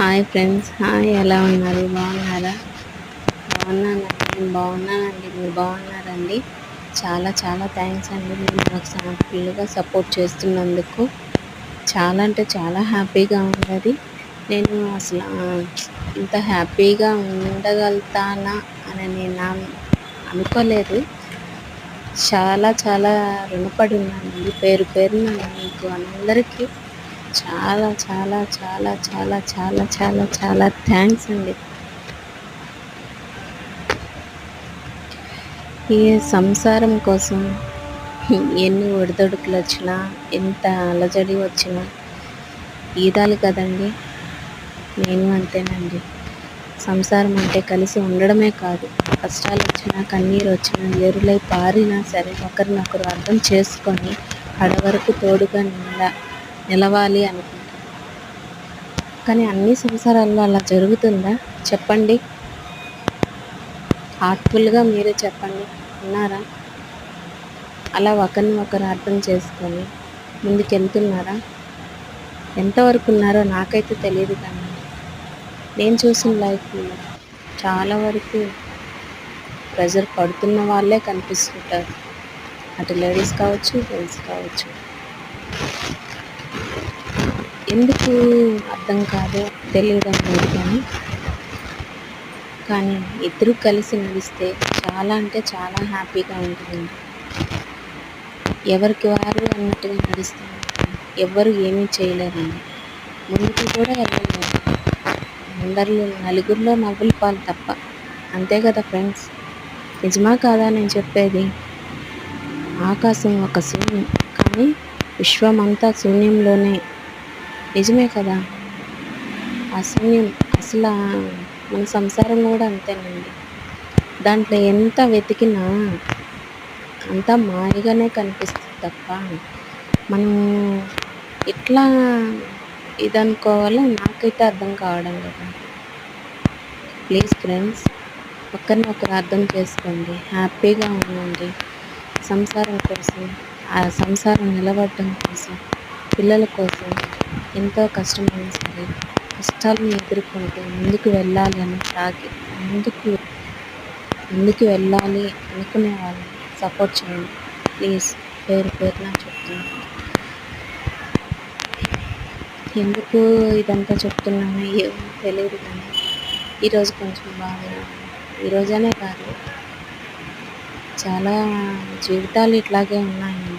Hi friends, hi. ఎలా ఉన్నారు? బాగున్నారా? బాగున్నానండి. నేను బాగున్నానండి. మీరు బాగున్నారండి? చాలా చాలా థ్యాంక్స్ అండి. మీరు నాకు ఫుల్గా సపోర్ట్ చేస్తున్నందుకు. చాలా అంటే చాలా హ్యాపీగా ఉన్నది. నేను అసలు ఇంత హ్యాపీగా ఉండగలుగుతానా అని నేను అనుకోలేదు. చాలా చాలా రుణపడి ఉన్నానండి. పేరు పేరున మీకు అందరికీ చాలా చాలా చాలా చాలా చాలా చాలా చాలా థ్యాంక్స్ అండి. ఈ సంసారం కోసం ఎన్ని ఒడిదొడుకులు వచ్చినా, ఎంత అలజడి వచ్చినా ఈదాలి కదండి. నేను అంతేనండి. సంసారం అంటే కలిసి ఉండడమే కాదు, కష్టాలు వచ్చినా, కన్నీరు వచ్చినా, ఎరులై పారినా సరే ఒకరినొకరు అర్థం చేసుకొని కడవరకు తోడుగా నిలవాలి అనుకుంటాను. కానీ అన్ని సంసారాల్లో అలా జరుగుతుందా చెప్పండి? హార్ట్ఫుల్గా మీరే చెప్పండి. ఉన్నారా అలా ఒకరిని ఒకరు అర్థం చేసుకొని ముందుకెళ్తున్నారా? ఎంతవరకు ఉన్నారో నాకైతే తెలియదు, కానీ నేను చూసిన లైఫ్లో చాలా వరకు ప్రెజర్ పడుతున్న వాళ్ళే కనిపిస్తుంటారు. అటు లేడీస్ కావచ్చు, జెంట్స్ కావచ్చు. ఎందుకు అర్థం కాదో తెలియడం లేదు, కానీ ఇద్దరు కలిసి నడిస్తే చాలా అంటే చాలా హ్యాపీగా ఉంటుందండి. ఎవరికి వారు అన్నట్టుగా నడుస్తూ ఎవ్వరు ఏమీ చేయలేరండి. ముందుకు కూడా వెళ్ళలేరు. నలుగురిలో నవ్వుల పాలు తప్ప. అంతే కదా ఫ్రెండ్స్? నిజమా కాదా నేను చెప్పేది? ఆకాశం ఒక శూన్యం, కానీ విశ్వమంతా శూన్యంలోనే. నిజమే కదా? ఆ శూన్యం అసలు మన సంసారం కూడా అంతేనండి. దాంట్లో ఎంత వెతికినా అంతా మాయగానే కనిపిస్తుంది తప్ప మనం ఎట్లా ఇదనుకోవాలో నాకైతే అర్థం కావడం లేదు. ప్లీజ్ ఫ్రెండ్స్, ఒకరినొకరు అర్థం చేసుకోండి, హ్యాపీగా ఉండండి. సంసారం కోసం, ఆ సంసారం నిలబడటం కోసం, పిల్లల కోసం ఎంతో కష్టమైనా సరే కష్టాలను ఎదుర్కొంటూ ముందుకు వెళ్ళాలి అని ముందుకు వెళ్ళాలి అనుకునే వాళ్ళని సపోర్ట్ చేయండి ప్లీజ్. పేరు పేరున చెప్తున్నాను. ఎందుకు ఇదంతా చెప్తున్నానో ఏమో తెలియదు, కానీ ఈరోజు కొంచెం బాగా, ఈరోజనే కాదు, చాలా జీవితాలు ఇట్లాగే ఉన్నాయండి.